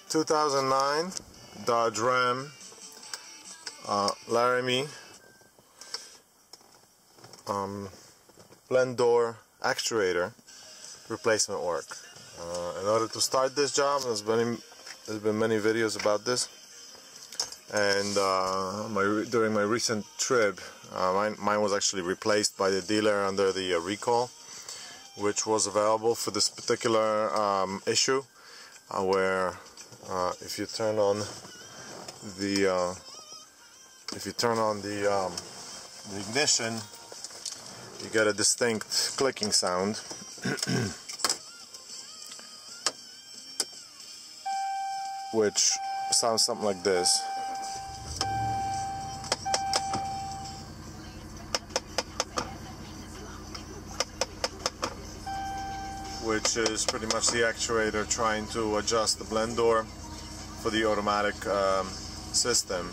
2009 Dodge Ram Laramie blend door actuator replacement work. In order to start this job, there's been many videos about this, and during my recent trip, mine was actually replaced by the dealer under the recall, which was available for this particular issue, where if you turn on the ignition, you get a distinct clicking sound. Which sounds something like this. Which is pretty much the actuator trying to adjust the blend door for the automatic system,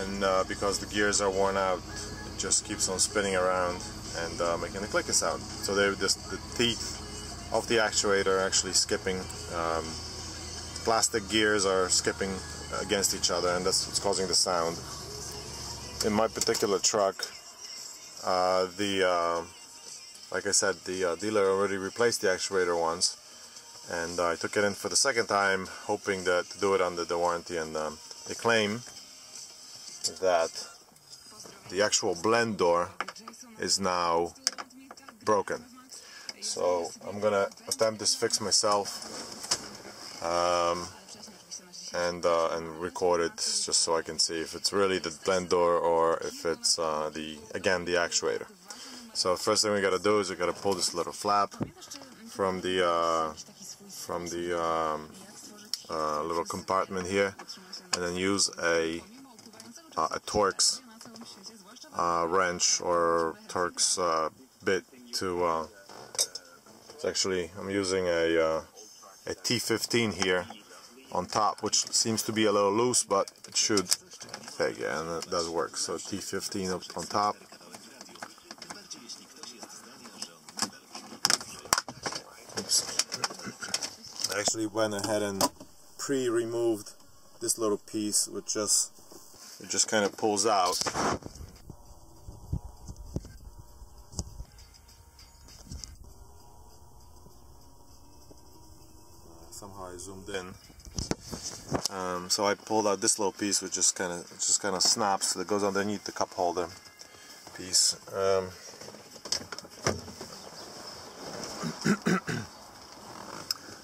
and because the gears are worn out, it just keeps on spinning around and making the clicking sound. So the teeth of the actuator are actually skipping. Plastic gears are skipping against each other, and that's what's causing the sound. In my particular truck, like I said, the dealer already replaced the actuator once, and I took it in for the second time, hoping to do it under the warranty, and they claim that the actual blend door is now broken. So I'm gonna attempt this fix myself. And record it just so I can see if it's really the blend door or if it's the actuator. So first thing we gotta do is we gotta pull this little flap from the little compartment here, and then use a Torx wrench or Torx bit to. It's actually, I'm using a T15 here on top, which seems to be a little loose, but it should peg, yeah, and it does work. So T15 up on top. Oops. I actually went ahead and pre-removed this little piece, which it just kind of pulls out. Somehow I zoomed in. So I pulled out this little piece, which just kind of snaps. That goes underneath the cup holder piece.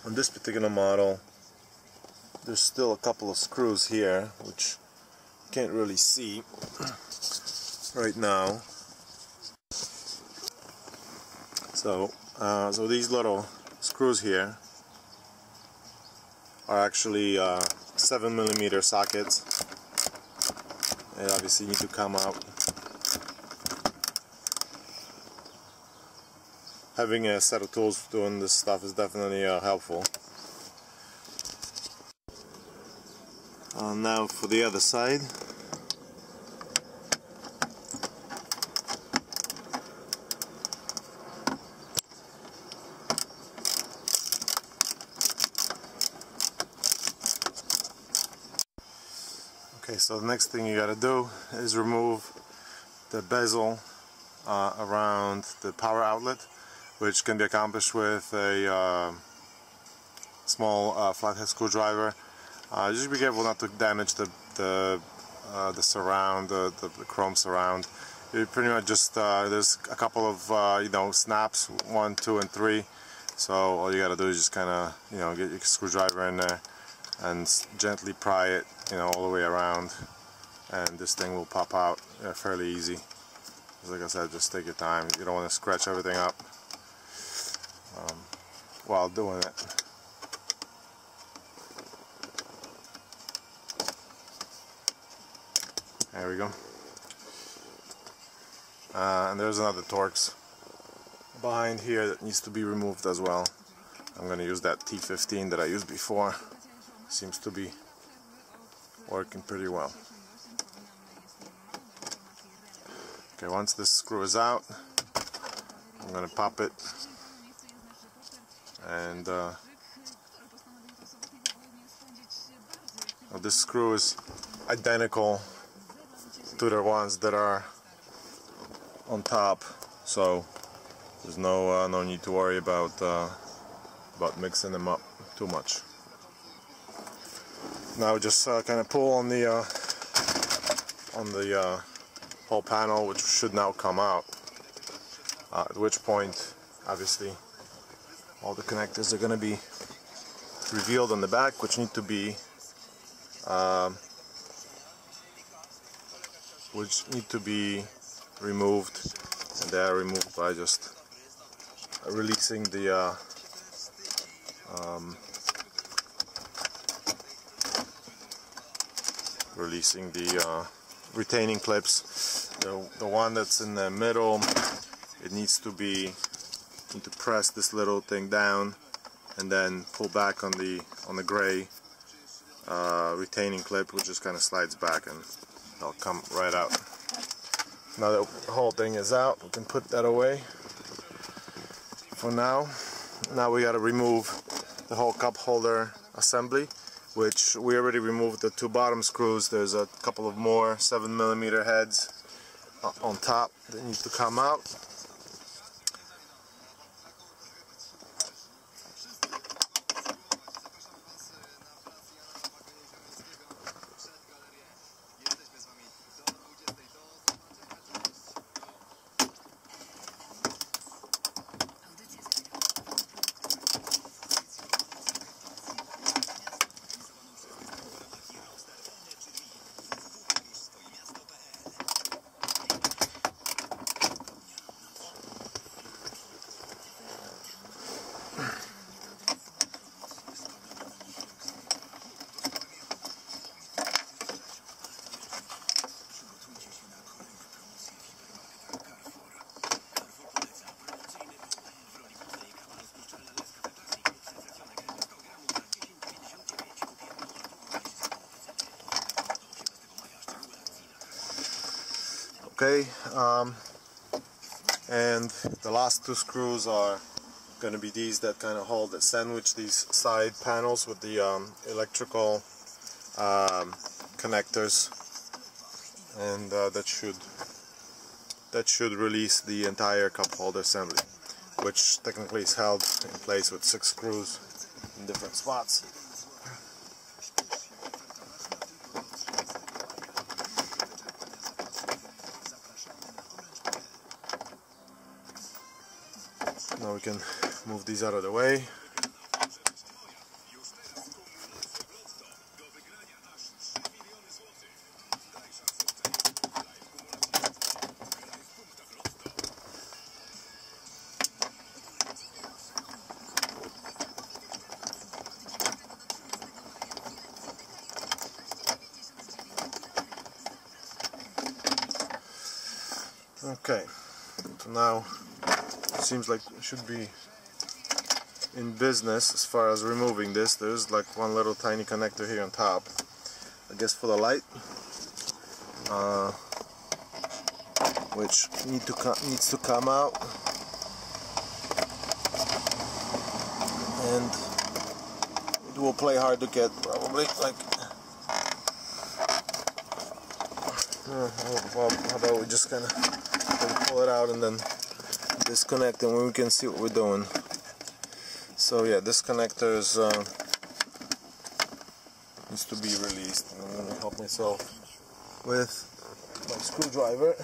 On this particular model, there's still a couple of screws here, which you can't really see right now. So these little screws here are actually 7mm sockets. They obviously need to come out. Having a set of tools doing this stuff is definitely helpful. Now for the other side. Okay, so the next thing you gotta do is remove the bezel around the power outlet, which can be accomplished with a small flathead screwdriver. Just be careful not to damage the surround, the chrome surround. You pretty much just there's a couple of snaps, 1, 2, and 3. So all you gotta do is just kind of get your screwdriver in there and gently pry it all the way around, and this thing will pop out fairly easy. Like I said, just take your time. You don't want to scratch everything up while doing it. There we go. And there's another Torx behind here that needs to be removed as well. I'm going to use that T15 that I used before. Seems to be working pretty well. Okay, once this screw is out, I'm going to pop it and This screw is identical to the ones that are on top, so there's no need to worry about mixing them up too much. Now just kind of pull on the whole panel, which should now come out. At which point, obviously, all the connectors are going to be revealed on the back, which need to be removed, and they are removed by just releasing the retaining clips. The one that's in the middle, it needs to press this little thing down and then pull back on the gray retaining clip, which just kind of slides back and it'll come right out. Now that the whole thing is out, we can put that away for now. Now we got to remove the whole cup holder assembly, which we already removed the 2 bottom screws. There's a couple of more 7mm heads on top that need to come out. Okay, and the last 2 screws are going to be these that kind of hold, that sandwich these side panels with the electrical connectors, and that should release the entire cup holder assembly, which technically is held in place with 6 screws in different spots. Now we can move these out of the way. Okay, so now it seems like we should be in business as far as removing this. There's like one little tiny connector here on top, I guess for the light, which needs to come out, and it will play hard to get, probably. Like, well, how about we just kind of pull it out and then disconnect, and we can see what we're doing. So yeah, this connector needs to be released, and I'm going to help myself with my screwdriver.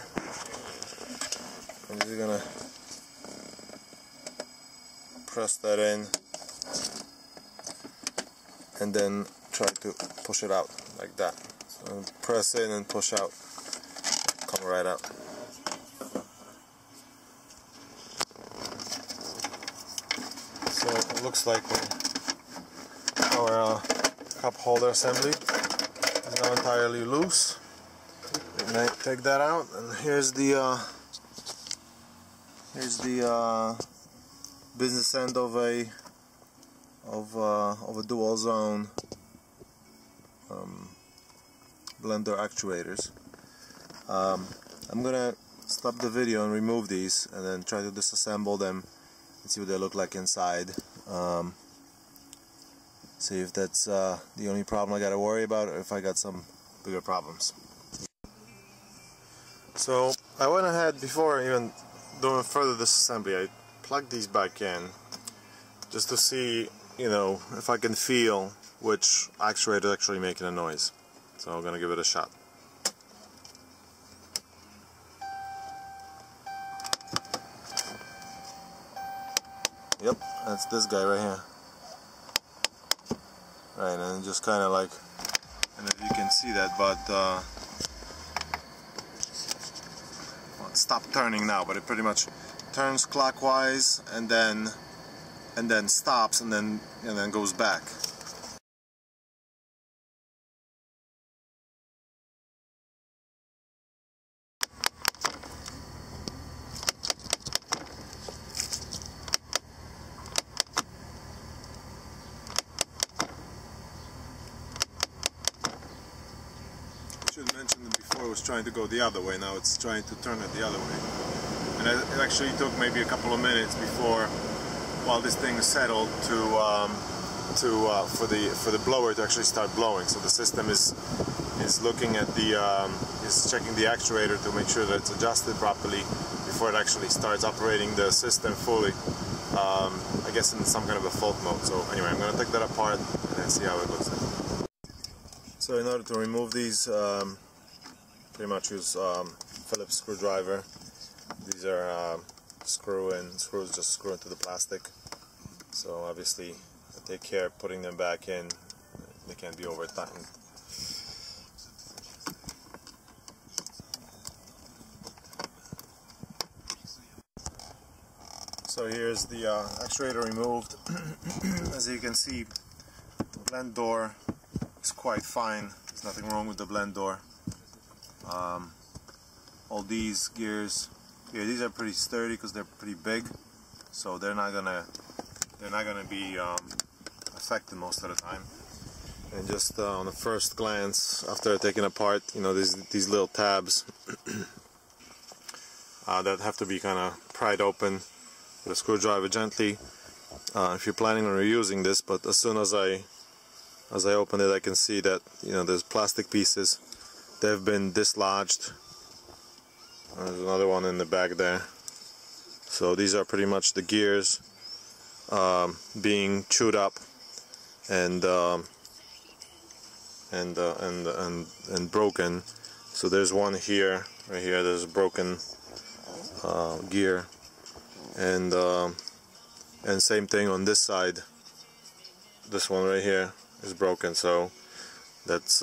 I'm just going to press that in and then try to push it out like that. So press in and push out, come right out. So it looks like our cup holder assembly is now entirely loose. We may take that out, and here's the business end of a dual zone blender actuators. I'm gonna stop the video and remove these, and then try to disassemble them and see what they look like inside. See if that's the only problem I gotta worry about, or if I got some bigger problems. So I went ahead, before even doing further disassembly, I plugged these back in just to see, you know, if I can feel which actuator is actually making a noise. So I'm gonna give it a shot. Yep, that's this guy right here. Right, and just kind of like, I don't know if you can see that, but well, it stopped turning now, but it pretty much turns clockwise and then stops and then goes back. I should mention that before it was trying to go the other way, now it's trying to turn it the other way. And it actually took maybe a couple of minutes before, while this thing is settled, for the blower to actually start blowing. So the system is looking at is checking the actuator to make sure that it's adjusted properly before it actually starts operating the system fully. I guess in some kind of a fault mode. So anyway, I'm going to take that apart and then see how it looks like. So in order to remove these, pretty much use Phillips screwdriver. These are screws just screw into the plastic. So obviously I take care of putting them back in. They can't be over tightened. So here's the actuator removed. As you can see, the blend door is quite fine. There's nothing wrong with the blend door. All these gears, yeah, these are pretty sturdy because they're pretty big, so they're not gonna be affected most of the time. And just on the first glance, after taking apart, you know, these little tabs that have to be kind of pried open with a screwdriver gently if you're planning on reusing this. But as soon as I open it, I can see that, you know, there's plastic pieces. They've been dislodged. There's another one in the back there. So these are pretty much the gears being chewed up and broken. So there's one here, right here. There's a broken gear, and same thing on this side. This one right here is broken, so that's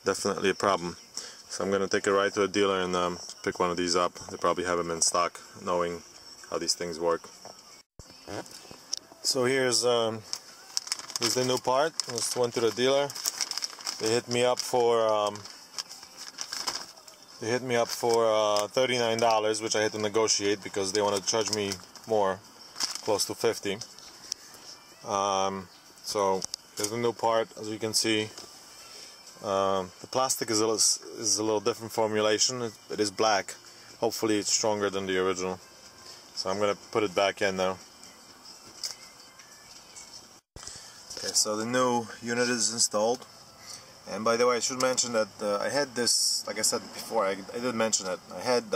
definitely a problem. So I'm gonna take it right to a dealer and pick one of these up. They probably have them in stock, knowing how these things work. So here's the new part. Just went to the dealer. They hit me up for $39, which I had to negotiate because they wanted to charge me more, close to $50. So here's the new part. As you can see, the plastic is a little different formulation. It is black. Hopefully it's stronger than the original. So I'm gonna put it back in now. Okay, so the new unit is installed. And by the way, I should mention that I had this, like I said before, I did mention it. I had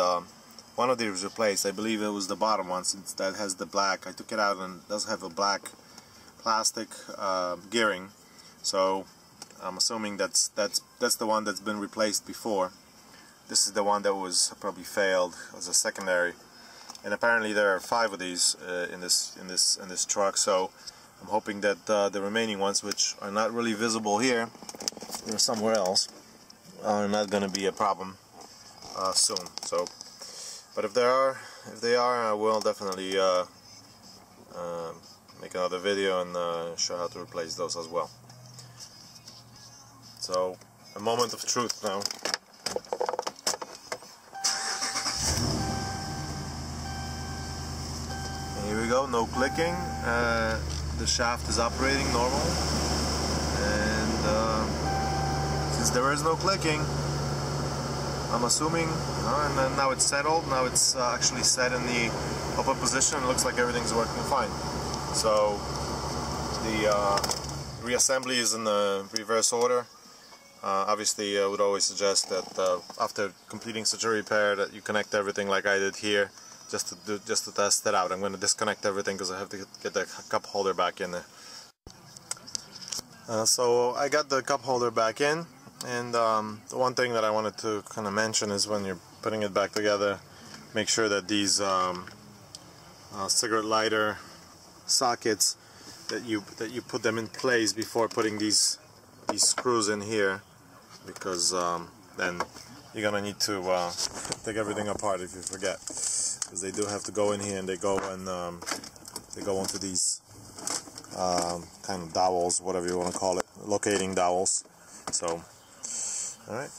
one of these replaced. I believe it was the bottom one, since that has the black. I took it out and it does have a black plastic gearing. So I'm assuming that's the one that's been replaced before. This is the one that was probably failed as a secondary. And apparently there are 5 of these in this truck. So I'm hoping that the remaining ones, which are not really visible here, they're somewhere else, are not going to be a problem soon. So, but if they are, I will definitely make another video and show how to replace those as well. So, a moment of truth now. And here we go, no clicking. The shaft is operating normal, and since there is no clicking, I'm assuming, and then now it's settled. Now it's actually set in the upper position. It looks like everything's working fine. So The reassembly is in the reverse order. Obviously, I would always suggest that after completing such a repair that you connect everything like I did here, just to test it out. I'm going to disconnect everything because I have to get the cup holder back in there. So I got the cup holder back in, and the one thing that I wanted to kind of mention is when you're putting it back together, make sure that these cigarette lighter sockets that you put them in place before putting these screws in here, because then you're gonna need to take everything apart if you forget, because they do have to go in here, and they go into these kind of dowels, whatever you want to call it, locating dowels. So, all right.